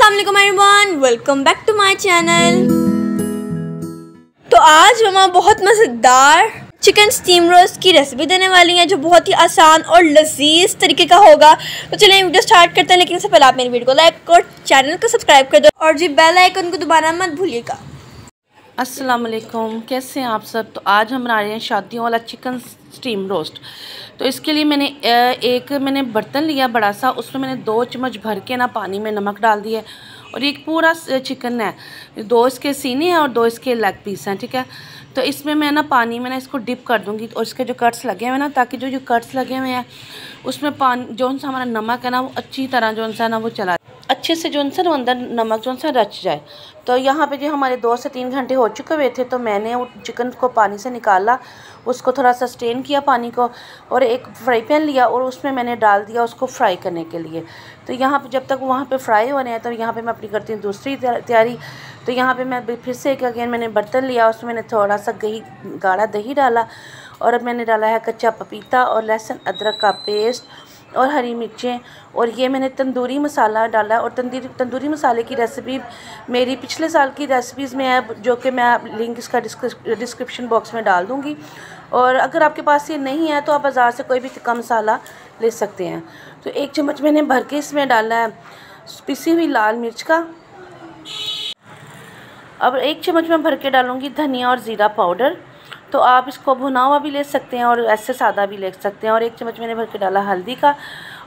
अस्सलाम वालेकुम everyone, welcome back to my channel. तो आज मम्मा बहुत मज़ेदार चिकन स्टीम रोस्ट की रेसिपी देने वाली हैं जो बहुत ही आसान और लजीज तरीके का होगा। तो चलिए वीडियो स्टार्ट करते हैं, लेकिन इससे पहले आप मेरी वीडियो को लाइक और चैनल को सब्सक्राइब कर दो और जी बेल आइकन को दबाना मत भूलिएगा। अस्सलाम वालेकुम, कैसे हैं आप सब। तो आज हम बना रहे हैं शादियों वाला चिकन स्टीम रोस्ट। तो इसके लिए मैंने बर्तन लिया बड़ा सा, उसमें मैंने 2 चम्मच भर के ना पानी में नमक डाल दिया। और एक पूरा चिकन है, 2 इसके सीने हैं और 2 इसके लेग पीस हैं, ठीक है। तो इसमें मैं ना पानी में ना इसको डिप कर दूँगी और इसके जो कट्स लगे हुए हैं ना, ताकि जो कट्स लगे हुए हैं उसमें पानी जो सा हमारा नमक है ना वो अच्छी तरह जो सा ना वो चला अच्छे से जो सा ना अंदर नमक जो सा रच जाए। तो यहाँ पे जो हमारे 2 से 3 घंटे हो चुके हुए थे, तो मैंने वो चिकन को पानी से निकाला, उसको थोड़ा सा स्टेन किया पानी को, और एक फ्राई पैन लिया और उसमें मैंने डाल दिया उसको फ्राई करने के लिए। तो यहाँ पे जब तक वहाँ पे फ्राई हो रहे हैं, तो यहाँ पे मैं अपनी करती हूँ दूसरी तैयारी। तो यहाँ पे मैं फिर से एक अगेन मैंने बर्तन लिया, उसमें मैंने थोड़ा सा गाढ़ा दही डाला, और अब मैंने डाला है कच्चा पपीता और लहसुन अदरक का पेस्ट और हरी मिर्चें, और ये मैंने तंदूरी मसाला डाला। और तंदूरी मसाले की रेसिपी मेरी पिछले साल की रेसिपीज़ में है, जो कि मैं लिंक इसका डिस्क्रिप्शन बॉक्स में डाल दूँगी। और अगर आपके पास ये नहीं है तो आप बाज़ार से कोई भी तिक्का मसाला ले सकते हैं। तो 1 चम्मच मैंने भर के इसमें डाला है पिसी हुई लाल मिर्च का। अब 1 चम्मच मैं भर के डालूँगी धनिया और ज़ीरा पाउडर। तो आप इसको भुना हुआ भी ले सकते हैं और ऐसे सादा भी ले सकते हैं। और 1 चम्मच मैंने भर के डाला हल्दी का,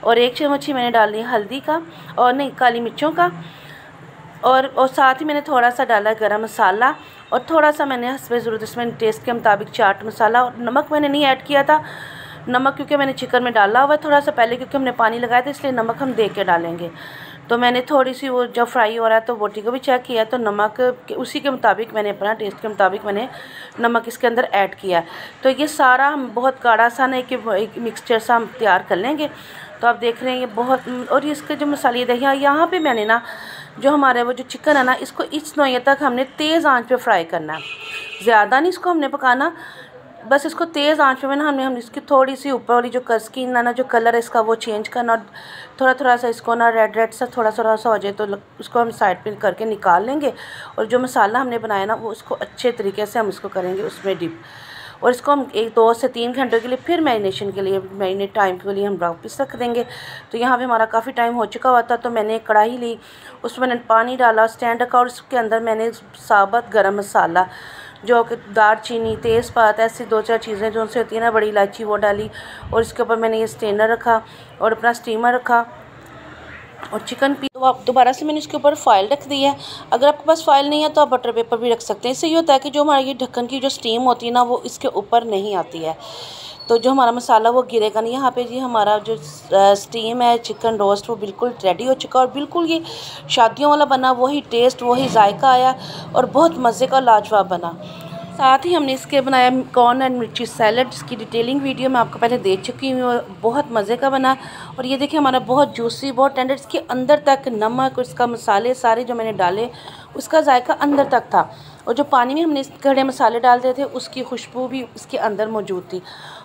और 1 चम्मच ही मैंने डाली हल्दी का और नहीं काली मिर्चों का, और साथ ही मैंने थोड़ा सा डाला गरम मसाला, और थोड़ा सा मैंने हस्बे ज़रूरत इसमें टेस्ट के मुताबिक चाट मसाला। और नमक मैंने नहीं ऐड किया था, नमक क्योंकि मैंने चिकन में डाला हुआ है थोड़ा सा पहले, क्योंकि हमने पानी लगाया था, इसलिए नमक हम देख के डालेंगे। तो मैंने थोड़ी सी वो जब फ्राई हो रहा है तो बोटी को भी चेक किया, तो नमक उसी के मुताबिक मैंने अपना टेस्ट के मुताबिक मैंने नमक इसके अंदर ऐड किया। तो ये सारा हम बहुत गाढ़ा सा नहीं कि एक मिक्सचर सा हम तैयार कर लेंगे। तो आप देख रहे हैं ये बहुत, और इसके जो मसाले दही यहाँ पे मैंने ना जो हमारे वो जो चिकन है ना, इसको इस नोए तक हमने तेज़ आंच पे फ्राई करना है, ज़्यादा नहीं इसको हमने पकाना, बस इसको तेज़ आंच पे ना हम इसकी थोड़ी सी ऊपर वाली जो स्किन है ना, जो कलर है इसका वो चेंज करना, और थोड़ा सा इसको ना रेड सा थोड़ा सा हो जाए तो उसको हम साइड पे करके निकाल लेंगे। और जो मसाला हमने बनाया ना वो उसको अच्छे तरीके से हम इसको करेंगे उसमें डिप, और इसको हम 2 से 3 घंटों के लिए फिर मैरिनेशन के लिए मैरिनेट टाइम के लिए हम वापस रख देंगे। तो यहाँ पे हमारा काफ़ी टाइम हो चुका हुआ था, तो मैंने एक कढ़ाई ली, उसमें मैंने पानी डाला, स्टैंड रखा, और उसके अंदर मैंने साबुत गरम मसाला जो कि दालचीनी तेज़पात ऐसी 2-4 चीज़ें जो उनसे होती है ना, बड़ी इलायची, वो डाली। और इसके ऊपर मैंने ये स्टेनर रखा और अपना स्टीमर रखा, और चिकन तो आप दोबारा से मैंने इसके ऊपर फॉइल रख दी है। अगर आपके पास फॉइल नहीं है तो आप बटर पेपर भी रख सकते हैं। इससे ये होता है कि जो हमारी ये ढक्कन की जो स्टीम होती है ना वो इसके ऊपर नहीं आती है, तो जो हमारा मसाला वो गिरेगा नहीं। यहाँ पे जी हमारा जो स्टीम है चिकन रोस्ट वो बिल्कुल रेडी हो चुका, और बिल्कुल ये शादियों वाला बना, वही टेस्ट वही जायका आया और बहुत मज़े का लाजवाब बना। साथ ही हमने इसके बनाया कॉर्न एंड मिर्ची सैलड, जिसकी डिटेलिंग वीडियो मैं आपको पहले दे चुकी हूँ, बहुत मज़े का बना। और ये देखिए हमारा बहुत जूसी बहुत टेंडर, इसके अंदर तक नमक, इसका मसाले सारे जो मैंने डाले उसका जायका अंदर तक था, और जो पानी में हमने खड़े मसाले डाल दिए थे उसकी खुशबू भी इसके अंदर मौजूद थी।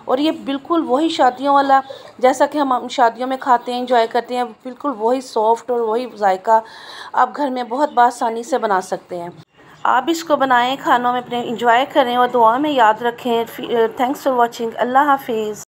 और ये बिल्कुल वही शादियों वाला जैसा कि हम शादियों में खाते हैं, इंजॉय करते हैं, बिल्कुल वही सॉफ्ट और वही जायका आप घर में बहुत आसानी से बना सकते हैं। आप इसको बनाएं, खानों में अपने इंजॉय करें और दुआ में याद रखें। Thanks for watching. अल्लाह हाफिज़।